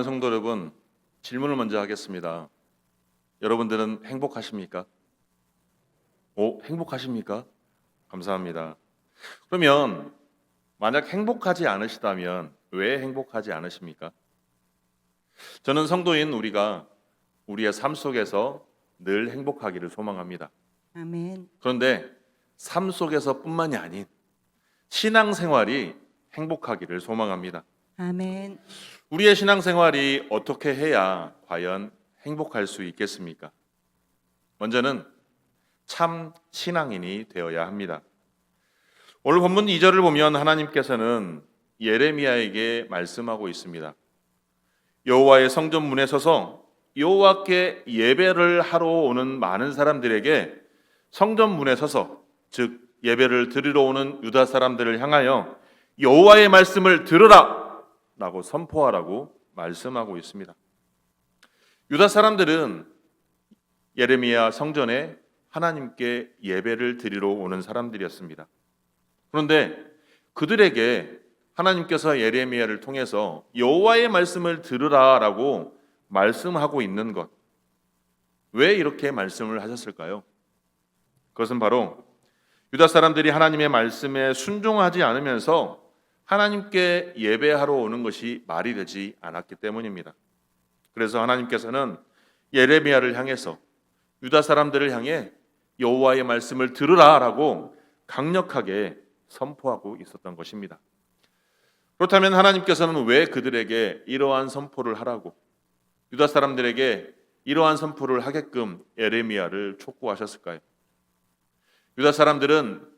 사랑하는 성도 여러분, 질문을 먼저 하겠습니다. 여러분들은 행복하십니까? 행복하십니까? 감사합니다. 그러면 만약 행복하지 않으시다면 왜 행복하지 않으십니까? 저는 성도인 우리가 우리의 삶 속에서 늘 행복하기를 소망합니다. 아멘. 그런데 삶 속에서뿐만이 아닌 신앙생활이 행복하기를 소망합니다. 아멘. 우리의 신앙생활이 어떻게 해야 과연 행복할 수 있겠습니까? 먼저는 참 신앙인이 되어야 합니다. 오늘 본문 2절을 보면 하나님께서는 예레미야에게 말씀하고 있습니다. 여호와의 성전 문에 서서 여호와께 예배를 하러 오는 많은 사람들에게 성전 문에 서서, 즉 예배를 드리러 오는 유다 사람들을 향하여 여호와의 말씀을 들으라 라고 선포하라고 말씀하고 있습니다. 유다 사람들은 예레미야 성전에 하나님께 예배를 드리러 오는 사람들이었습니다. 그런데 그들에게 하나님께서 예레미야를 통해서 여호와의 말씀을 들으라라고 말씀하고 있는 것, 왜 이렇게 말씀을 하셨을까요? 그것은 바로 유다 사람들이 하나님의 말씀에 순종하지 않으면서 하나님께 예배하러 오는 것이 말이 되지 않았기 때문입니다. 그래서 하나님께서는 예레미야를 향해서 유다 사람들을 향해 여호와의 말씀을 들으라라고 강력하게 선포하고 있었던 것입니다. 그렇다면 하나님께서는 왜 그들에게 이러한 선포를 하라고, 유다 사람들에게 이러한 선포를 하게끔 예레미야를 촉구하셨을까요? 유다 사람들은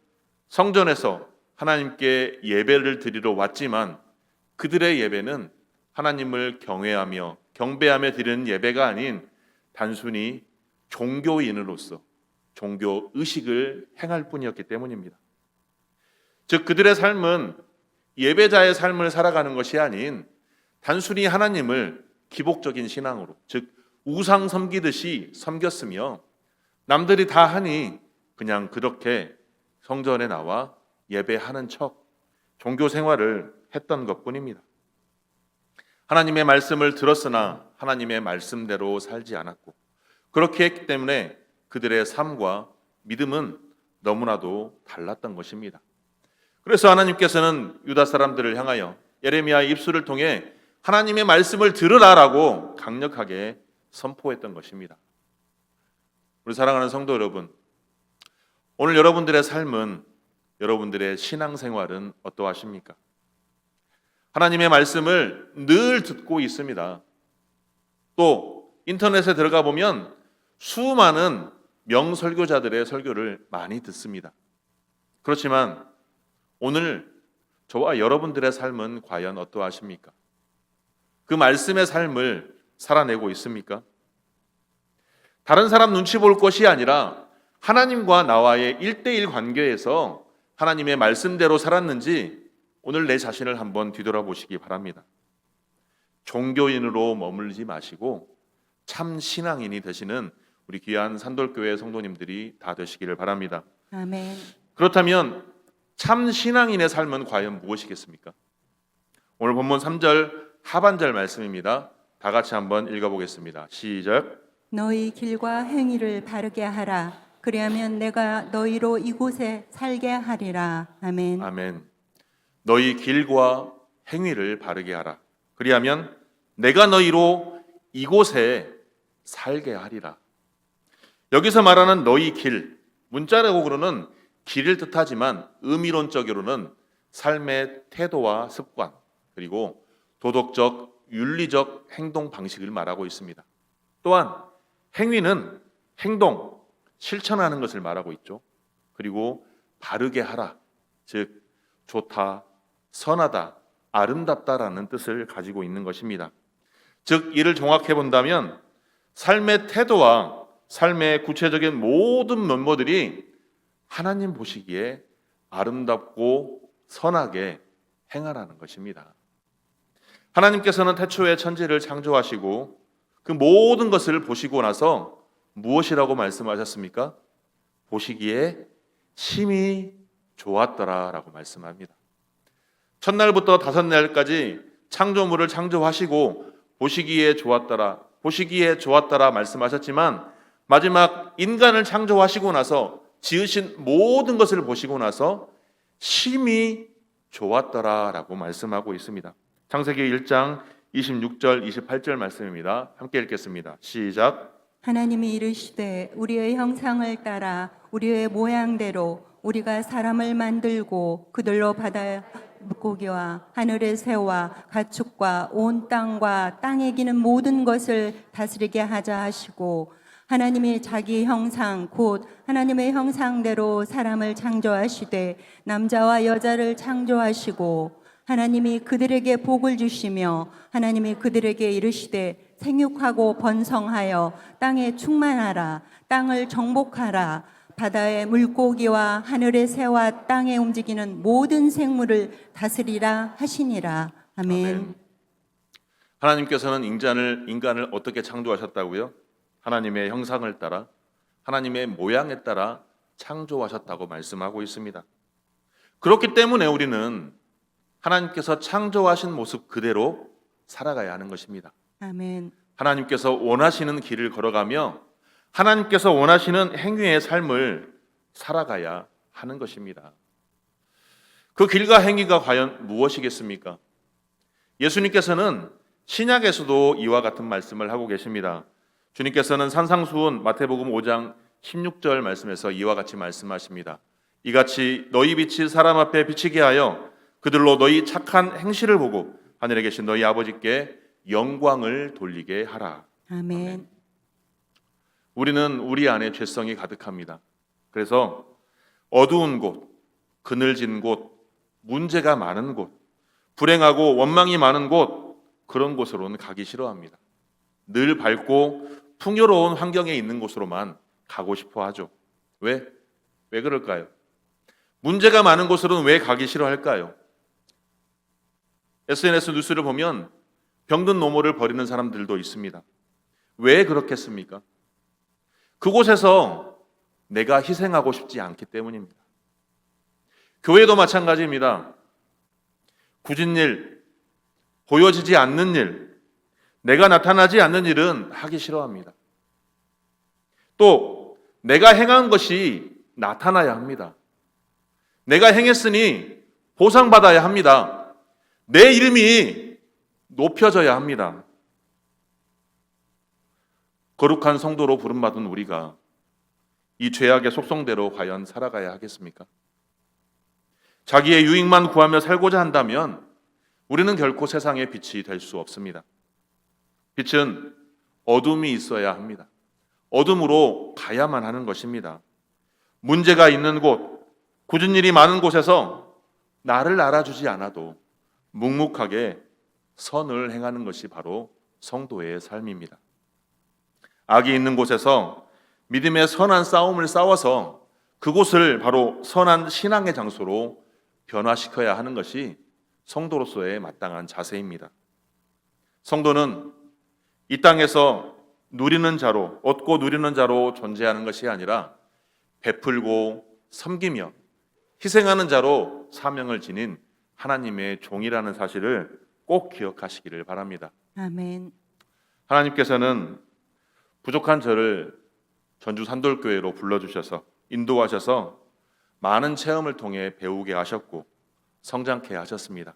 성전에서 하나님께 예배를 드리러 왔지만 그들의 예배는 하나님을 경외하며 경배하며 드리는 예배가 아닌 단순히 종교인으로서 종교 의식을 행할 뿐이었기 때문입니다. 즉 그들의 삶은 예배자의 삶을 살아가는 것이 아닌 단순히 하나님을 기복적인 신앙으로, 즉 우상 섬기듯이 섬겼으며 남들이 다 하니 그냥 그렇게 성전에 나와 예배하는 척 종교 생활을 했던 것뿐입니다. 하나님의 말씀을 들었으나 하나님의 말씀대로 살지 않았고, 그렇게 했기 때문에 그들의 삶과 믿음은 너무나도 달랐던 것입니다. 그래서 하나님께서는 유다 사람들을 향하여 예레미야의 입술을 통해 하나님의 말씀을 들으라라고 강력하게 선포했던 것입니다. 우리 사랑하는 성도 여러분, 오늘 여러분들의 삶은, 여러분들의 신앙생활은 어떠하십니까? 하나님의 말씀을 늘 듣고 있습니다. 또 인터넷에 들어가 보면 수많은 명설교자들의 설교를 많이 듣습니다. 그렇지만 오늘 저와 여러분들의 삶은 과연 어떠하십니까? 그 말씀의 삶을 살아내고 있습니까? 다른 사람 눈치 볼 것이 아니라 하나님과 나와의 1:1 관계에서 하나님의 말씀대로 살았는지 오늘 내 자신을 한번 뒤돌아보시기 바랍니다. 종교인으로 머물지 마시고 참 신앙인이 되시는 우리 귀한 산돌교회 성도님들이 다 되시기를 바랍니다. 아멘. 그렇다면 참 신앙인의 삶은 과연 무엇이겠습니까? 오늘 본문 3절 하반절 말씀입니다. 다 같이 한번 읽어보겠습니다. 시작. 너희 길과 행위를 바르게 하라. 그리하면 내가 너희로 이곳에 살게 하리라. 아멘. 아멘. 너희 길과 행위를 바르게 하라. 그리하면 내가 너희로 이곳에 살게 하리라. 여기서 말하는 너희 길, 문자적으로는 길을 뜻하지만 의미론적으로는 삶의 태도와 습관, 그리고 도덕적, 윤리적 행동 방식을 말하고 있습니다. 또한 행위는 행동, 실천하는 것을 말하고 있죠. 그리고 바르게 하라, 즉 좋다, 선하다, 아름답다라는 뜻을 가지고 있는 것입니다. 즉 이를 종합해 본다면 삶의 태도와 삶의 구체적인 모든 면모들이 하나님 보시기에 아름답고 선하게 행하라는 것입니다. 하나님께서는 태초에 천지를 창조하시고 그 모든 것을 보시고 나서 무엇이라고 말씀하셨습니까? 보시기에 심히 좋았더라라고 말씀합니다. 첫날부터 다섯 날까지 창조물을 창조하시고 보시기에 좋았더라, 보시기에 좋았더라 말씀하셨지만 마지막 인간을 창조하시고 나서 지으신 모든 것을 보시고 나서 심히 좋았더라라고 말씀하고 있습니다. 창세기 1장 26절 28절 말씀입니다. 함께 읽겠습니다. 시작. 하나님이 이르시되 우리의 형상을 따라 우리의 모양대로 우리가 사람을 만들고 그들로 바다 물고기와 하늘의 새와 가축과 온 땅과 땅에 기는 모든 것을 다스리게 하자 하시고 하나님이 자기 형상 곧 하나님의 형상대로 사람을 창조하시되 남자와 여자를 창조하시고 하나님이 그들에게 복을 주시며 하나님이 그들에게 이르시되 생육하고 번성하여 땅에 충만하라 땅을 정복하라 바다의 물고기와 하늘의 새와 땅에 움직이는 모든 생물을 다스리라 하시니라. 아멘. 아멘. 하나님께서는 인간을 어떻게 창조하셨다고요? 하나님의 형상을 따라 하나님의 모양에 따라 창조하셨다고 말씀하고 있습니다. 그렇기 때문에 우리는 하나님께서 창조하신 모습 그대로 살아가야 하는 것입니다. 아멘. 하나님께서 원하시는 길을 걸어가며 하나님께서 원하시는 행위의 삶을 살아가야 하는 것입니다. 그 길과 행위가 과연 무엇이겠습니까? 예수님께서는 신약에서도 이와 같은 말씀을 하고 계십니다. 주님께서는 산상수훈 마태복음 5장 16절 말씀에서 이와 같이 말씀하십니다. 이같이 너희 빛이 사람 앞에 비치게 하여 그들로 너희 착한 행실을 보고 하늘에 계신 너희 아버지께 영광을 돌리게 하라. 아멘. 우리는 우리 안에 죄성이 가득합니다. 그래서 어두운 곳, 그늘진 곳, 문제가 많은 곳, 불행하고 원망이 많은 곳, 그런 곳으로는 가기 싫어합니다. 늘 밝고 풍요로운 환경에 있는 곳으로만 가고 싶어 하죠. 왜 그럴까요? 문제가 많은 곳으로는 왜 가기 싫어할까요? SNS 뉴스를 보면 병든 노모를 버리는 사람들도 있습니다. 왜 그렇겠습니까? 그곳에서 내가 희생하고 싶지 않기 때문입니다. 교회도 마찬가지입니다. 굳은 일, 보여지지 않는 일, 내가 나타나지 않는 일은 하기 싫어합니다. 또 내가 행한 것이 나타나야 합니다. 내가 행했으니 보상받아야 합니다. 내 이름이 높여져야 합니다. 거룩한 성도로 부름받은 우리가 이 죄악의 속성대로 과연 살아가야 하겠습니까? 자기의 유익만 구하며 살고자 한다면 우리는 결코 세상의 빛이 될 수 없습니다. 빛은 어둠이 있어야 합니다. 어둠으로 가야만 하는 것입니다. 문제가 있는 곳, 굳은 일이 많은 곳에서 나를 알아주지 않아도 묵묵하게 선을 행하는 것이 바로 성도의 삶입니다. 악이 있는 곳에서 믿음의 선한 싸움을 싸워서 그곳을 바로 선한 신앙의 장소로 변화시켜야 하는 것이 성도로서의 마땅한 자세입니다. 성도는 이 땅에서 누리는 자로, 얻고 누리는 자로 존재하는 것이 아니라 베풀고 섬기며 희생하는 자로 사명을 지닌 하나님의 종이라는 사실을 꼭 기억하시기를 바랍니다. 아멘. 하나님께서는 부족한 저를 전주 산돌교회로 불러주셔서 인도하셔서 많은 체험을 통해 배우게 하셨고 성장케 하셨습니다.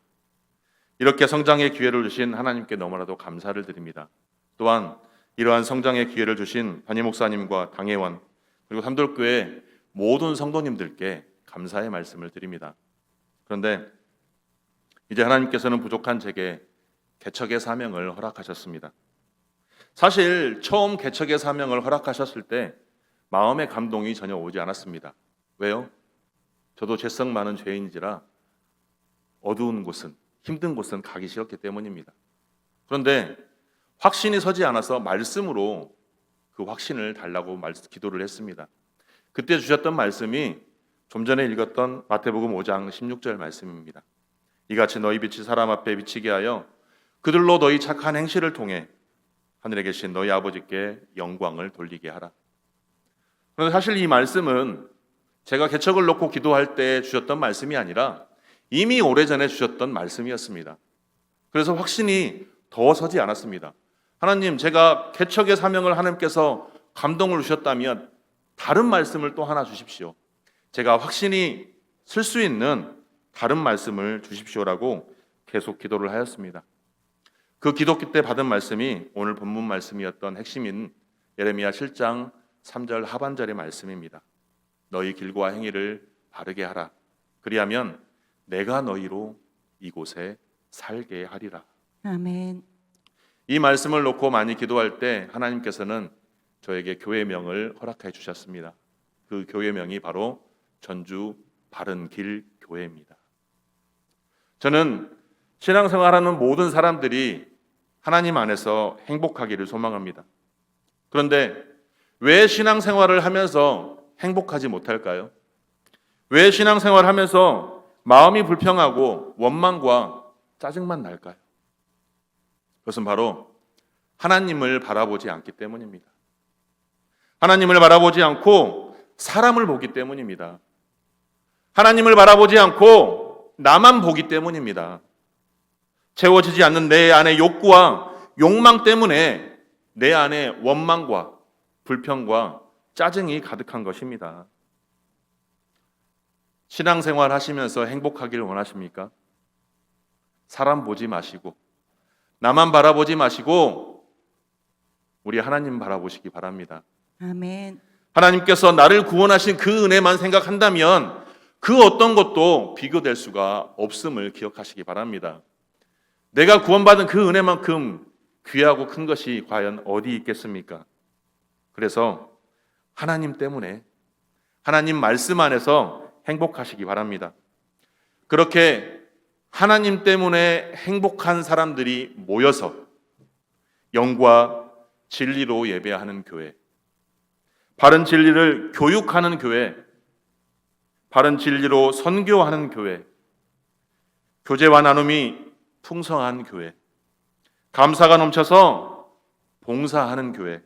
이렇게 성장의 기회를 주신 하나님께 너무나도 감사를 드립니다. 또한 이러한 성장의 기회를 주신 담임 목사님과 당회원 그리고 산돌교회 모든 성도님들께 감사의 말씀을 드립니다. 그런데 이제 하나님께서는 부족한 제게 개척의 사명을 허락하셨습니다. 사실 처음 개척의 사명을 허락하셨을 때 마음의 감동이 전혀 오지 않았습니다. 왜요? 저도 죄성 많은 죄인이라 어두운 곳은, 힘든 곳은 가기 싫었기 때문입니다. 그런데 확신이 서지 않아서 말씀으로 그 확신을 달라고 기도를 했습니다. 그때 주셨던 말씀이 좀 전에 읽었던 마태복음 5장 16절 말씀입니다. 이같이 너희 빛이 사람 앞에 비치게 하여 그들로 너희 착한 행실을 통해 하늘에 계신 너희 아버지께 영광을 돌리게 하라. 그런데 사실 이 말씀은 제가 개척을 놓고 기도할 때 주셨던 말씀이 아니라 이미 오래전에 주셨던 말씀이었습니다. 그래서 확신이 더 서지 않았습니다. 하나님, 제가 개척의 사명을 하나님께서 감동을 주셨다면 다른 말씀을 또 하나 주십시오. 제가 확신이 쓸 수 있는 다른 말씀을 주십시오라고 계속 기도를 하였습니다. 그 기도기 때 받은 말씀이 오늘 본문 말씀이었던 핵심인 예레미야 7장 3절 하반절의 말씀입니다. 너희 길과 행위를 바르게 하라. 그리하면 내가 너희로 이곳에 살게 하리라. 아멘. 이 말씀을 놓고 많이 기도할 때 하나님께서는 저에게 교회명을 허락해 주셨습니다. 그 교회명이 바로 전주 바른길 교회입니다. 저는 신앙생활하는 모든 사람들이 하나님 안에서 행복하기를 소망합니다. 그런데 왜 신앙생활을 하면서 행복하지 못할까요? 왜 신앙생활을 하면서 마음이 불평하고 원망과 짜증만 날까요? 그것은 바로 하나님을 바라보지 않기 때문입니다. 하나님을 바라보지 않고 사람을 보기 때문입니다. 하나님을 바라보지 않고 나만 보기 때문입니다. 채워지지 않는 내 안의 욕구와 욕망 때문에 내 안에 원망과 불평과 짜증이 가득한 것입니다. 신앙생활 하시면서 행복하기를 원하십니까? 사람 보지 마시고 나만 바라보지 마시고 우리 하나님 바라보시기 바랍니다. 아멘. 하나님께서 나를 구원하신 그 은혜만 생각한다면 그 어떤 것도 비교될 수가 없음을 기억하시기 바랍니다. 내가 구원받은 그 은혜만큼 귀하고 큰 것이 과연 어디 있겠습니까? 그래서 하나님 때문에 하나님 말씀 안에서 행복하시기 바랍니다. 그렇게 하나님 때문에 행복한 사람들이 모여서 영과 진리로 예배하는 교회, 바른 진리를 교육하는 교회, 바른 진리로 선교하는 교회, 교제와 나눔이 풍성한 교회, 감사가 넘쳐서 봉사하는 교회,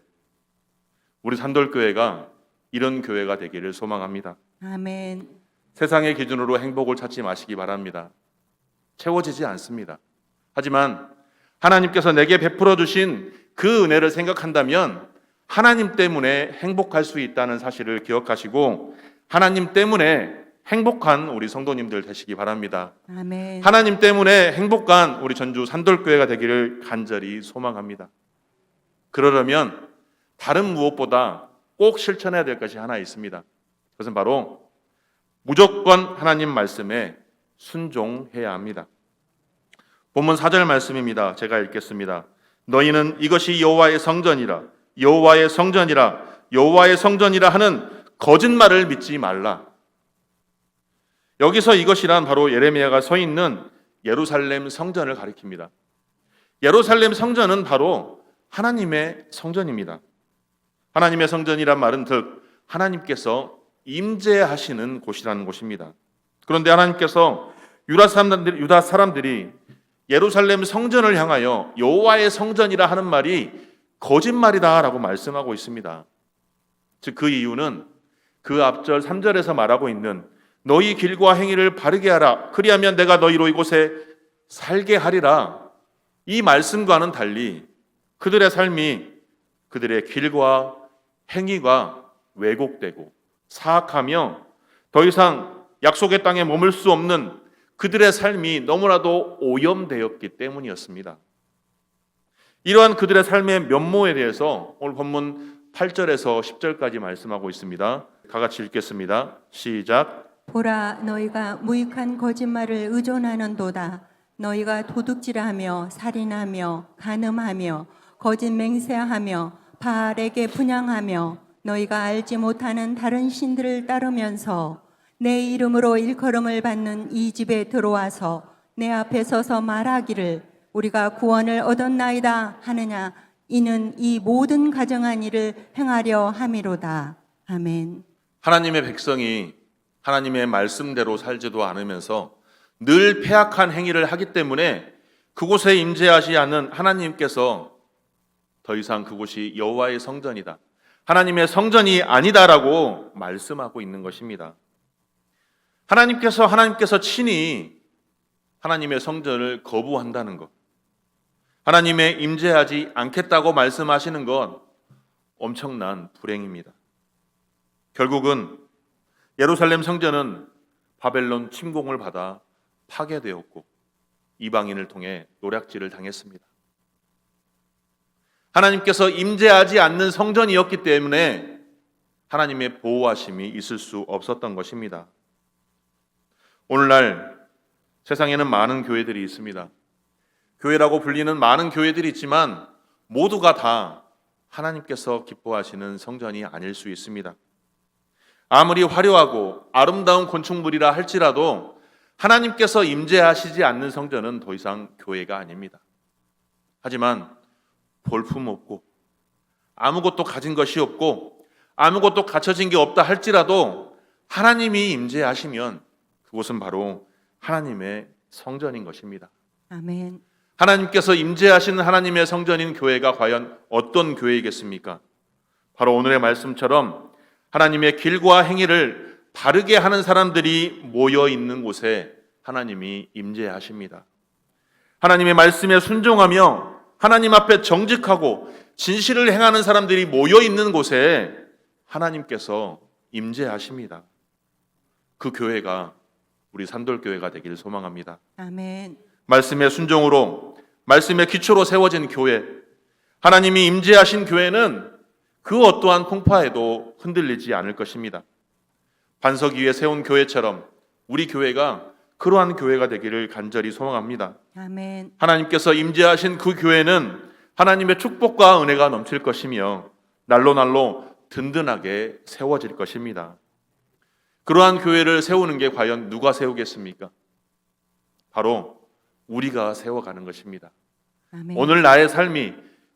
우리 산돌교회가 이런 교회가 되기를 소망합니다. 아멘. 세상의 기준으로 행복을 찾지 마시기 바랍니다. 채워지지 않습니다. 하지만 하나님께서 내게 베풀어 주신 그 은혜를 생각한다면 하나님 때문에 행복할 수 있다는 사실을 기억하시고 하나님 때문에 행복한 우리 성도님들 되시기 바랍니다. 아멘. 하나님 때문에 행복한 우리 전주 산돌교회가 되기를 간절히 소망합니다. 그러려면 다른 무엇보다 꼭 실천해야 될 것이 하나 있습니다. 그것은 바로 무조건 하나님 말씀에 순종해야 합니다. 본문 4절 말씀입니다. 제가 읽겠습니다. 너희는 이것이 여호와의 성전이라 여호와의 성전이라 여호와의 성전이라 하는 거짓말을 믿지 말라. 여기서 이것이란 바로 예레미야가 서 있는 예루살렘 성전을 가리킵니다. 예루살렘 성전은 바로 하나님의 성전입니다. 하나님의 성전이란 말은 즉 하나님께서 임재하시는 곳이라는 곳입니다. 그런데 하나님께서 유다 사람들이 예루살렘 성전을 향하여 여호와의 성전이라 하는 말이 거짓말이다라고 말씀하고 있습니다. 즉 그 이유는 그 앞절 3절에서 말하고 있는 너희 길과 행위를 바르게 하라. 그리하면 내가 너희로 이곳에 살게 하리라. 이 말씀과는 달리 그들의 삶이 그들의 길과 행위가 왜곡되고 사악하며 더 이상 약속의 땅에 머물 수 없는 그들의 삶이 너무나도 오염되었기 때문이었습니다. 이러한 그들의 삶의 면모에 대해서 오늘 본문 8절에서 10절까지 말씀하고 있습니다. 다 같이 읽겠습니다. 시작. 보라, 너희가 무익한 거짓말을 의존하는도다. 너희가 도둑질하며 살인하며 간음하며 거짓 맹세하며 바알에게 분향하며 너희가 알지 못하는 다른 신들을 따르면서 내 이름으로 일컬음을 받는 이 집에 들어와서 내 앞에 서서 말하기를 우리가 구원을 얻었나이다 하느냐. 이는 이 모든 가정한 일을 행하려 함이로다. 아멘. 하나님의 백성이 하나님의 말씀대로 살지도 않으면서 늘 패악한 행위를 하기 때문에 그곳에 임재하지 않는 하나님께서 더 이상 그곳이 여호와의 성전이다, 하나님의 성전이 아니다라고 말씀하고 있는 것입니다. 하나님께서 친히 하나님의 성전을 거부한다는 것, 하나님의 임재하지 않겠다고 말씀하시는 건 엄청난 불행입니다. 결국은 예루살렘 성전은 바벨론 침공을 받아 파괴되었고 이방인을 통해 노략질을 당했습니다. 하나님께서 임재하지 않는 성전이었기 때문에 하나님의 보호하심이 있을 수 없었던 것입니다. 오늘날 세상에는 많은 교회들이 있습니다. 교회라고 불리는 많은 교회들이 있지만 모두가 다 하나님께서 기뻐하시는 성전이 아닐 수 있습니다. 아무리 화려하고 아름다운 건축물이라 할지라도 하나님께서 임재하시지 않는 성전은 더 이상 교회가 아닙니다. 하지만 볼품없고 아무것도 가진 것이 없고 아무것도 갖춰진 게 없다 할지라도 하나님이 임재하시면 그곳은 바로 하나님의 성전인 것입니다. 아멘. 하나님께서 임재하시는 하나님의 성전인 교회가 과연 어떤 교회이겠습니까? 바로 오늘의 말씀처럼 하나님의 길과 행위를 바르게 하는 사람들이 모여 있는 곳에 하나님이 임재하십니다. 하나님의 말씀에 순종하며 하나님 앞에 정직하고 진실을 행하는 사람들이 모여 있는 곳에 하나님께서 임재하십니다. 그 교회가 우리 산돌교회가 되기를 소망합니다. 아멘. 말씀의 순종으로 말씀의 기초로 세워진 교회, 하나님이 임재하신 교회는 그 어떠한 풍파에도 흔들리지 않을 것입니다. 반석 위에 세운 교회처럼 우리 교회가 그러한 교회가 되기를 간절히 소망합니다. 아멘. 하나님께서 임재하신 그 교회는 하나님의 축복과 은혜가 넘칠 것이며 날로 날로 든든하게 세워질 것입니다. 그러한 교회를 세우는 게 과연 누가 세우겠습니까? 바로 우리가 세워가는 것입니다. 아멘. 오늘 나의 삶이,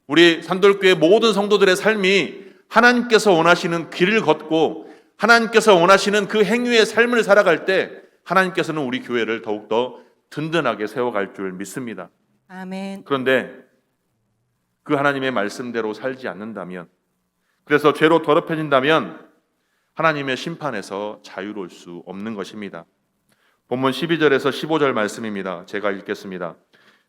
우리 산돌교회 모든 성도들의 삶이 하나님께서 원하시는 길을 걷고 하나님께서 원하시는 그 행위의 삶을 살아갈 때 하나님께서는 우리 교회를 더욱더 든든하게 세워갈 줄 믿습니다. 아멘. 그런데 그 하나님의 말씀대로 살지 않는다면, 그래서 죄로 더럽혀진다면 하나님의 심판에서 자유로울 수 없는 것입니다. 본문 12절에서 15절 말씀입니다. 제가 읽겠습니다.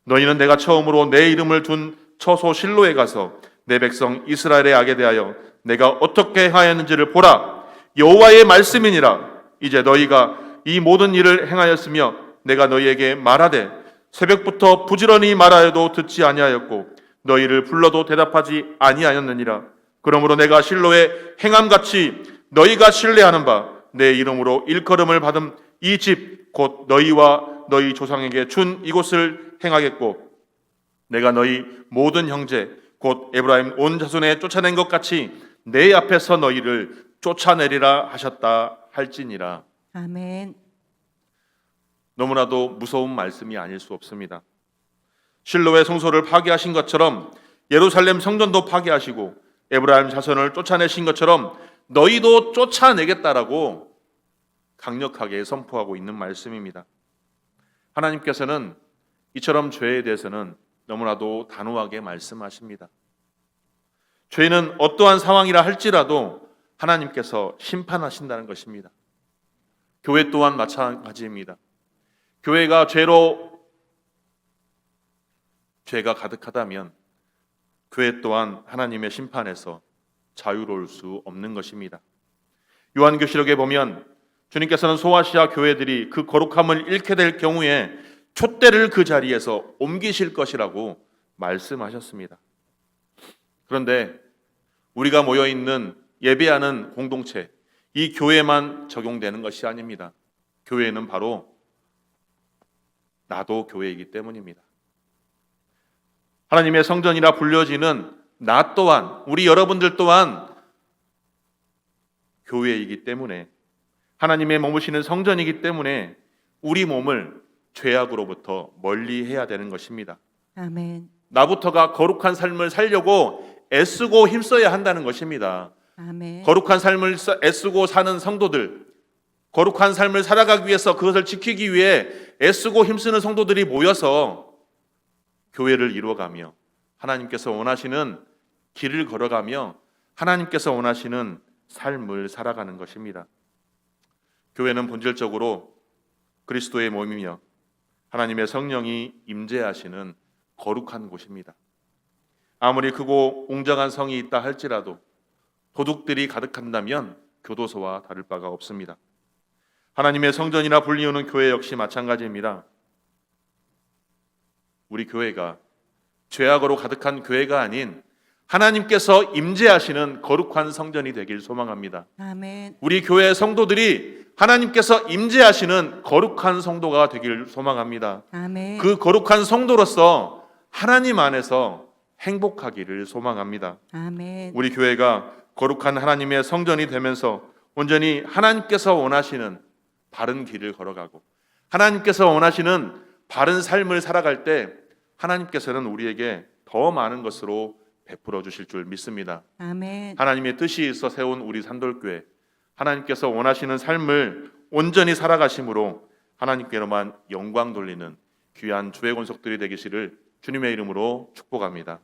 너희는 내가 처음으로 내 이름을 둔 처소 실로에 가서 내 백성 이스라엘의 악에 대하여 내가 어떻게 하였는지를 보라. 여호와의 말씀이니라. 이제 너희가 이 모든 일을 행하였으며 내가 너희에게 말하되 새벽부터 부지런히 말하여도 듣지 아니하였고 너희를 불러도 대답하지 아니하였느니라. 그러므로 내가 실로에 행함같이 너희가 신뢰하는 바 내 이름으로 일컬음을 받은 이 집 곧 너희와 너희 조상에게 준 이곳을 행하겠고 내가 너희 모든 형제 곧 에브라임 온 자손에 쫓아낸 것 같이 내 앞에서 너희를 쫓아내리라 하셨다 할지니라. 아멘. 너무나도 무서운 말씀이 아닐 수 없습니다. 실로의 성소를 파괴하신 것처럼 예루살렘 성전도 파괴하시고 에브라임 자손을 쫓아내신 것처럼 너희도 쫓아내겠다라고 강력하게 선포하고 있는 말씀입니다. 하나님께서는 이처럼 죄에 대해서는 너무나도 단호하게 말씀하십니다. 죄는 어떠한 상황이라 할지라도 하나님께서 심판하신다는 것입니다. 교회 또한 마찬가지입니다. 교회가 죄가 가득하다면 교회 또한 하나님의 심판에서 자유로울 수 없는 것입니다. 요한계시록에 보면 주님께서는 소아시아 교회들이 그 거룩함을 잃게 될 경우에 촛대를 그 자리에서 옮기실 것이라고 말씀하셨습니다. 그런데 우리가 모여있는 예배하는 공동체, 이 교회만 적용되는 것이 아닙니다. 교회는 바로 나도 교회이기 때문입니다. 하나님의 성전이라 불려지는 나 또한, 우리 여러분들 또한 교회이기 때문에, 하나님의 머무시는 성전이기 때문에 우리 몸을 죄악으로부터 멀리 해야 되는 것입니다. 아멘. 나부터가 거룩한 삶을 살려고 애쓰고 힘써야 한다는 것입니다. 아멘. 거룩한 삶을 애쓰고 사는 성도들, 거룩한 삶을 살아가기 위해서 그것을 지키기 위해 애쓰고 힘쓰는 성도들이 모여서 교회를 이루어가며 하나님께서 원하시는 길을 걸어가며 하나님께서 원하시는 삶을 살아가는 것입니다. 교회는 본질적으로 그리스도의 몸이며 하나님의 성령이 임재하시는 거룩한 곳입니다. 아무리 크고 웅장한 성이 있다 할지라도 도둑들이 가득한다면 교도소와 다를 바가 없습니다. 하나님의 성전이라 불리우는 교회 역시 마찬가지입니다. 우리 교회가 죄악으로 가득한 교회가 아닌 하나님께서 임재하시는 거룩한 성전이 되길 소망합니다. 아멘. 우리 교회 성도들이 하나님께서 임재하시는 거룩한 성도가 되길 소망합니다. 아멘. 그 거룩한 성도로서 하나님 안에서 행복하기를 소망합니다. 아멘. 우리 교회가 거룩한 하나님의 성전이 되면서 온전히 하나님께서 원하시는 바른 길을 걸어가고 하나님께서 원하시는 바른 삶을 살아갈 때 하나님께서는 우리에게 더 많은 것으로 베풀어 주실 줄 믿습니다. 아멘. 하나님의 뜻이 있어 세운 우리 산돌교회, 하나님께서 원하시는 삶을 온전히 살아가심으로 하나님께로만 영광 돌리는 귀한 주의 권속들이 되기를 주님의 이름으로 축복합니다.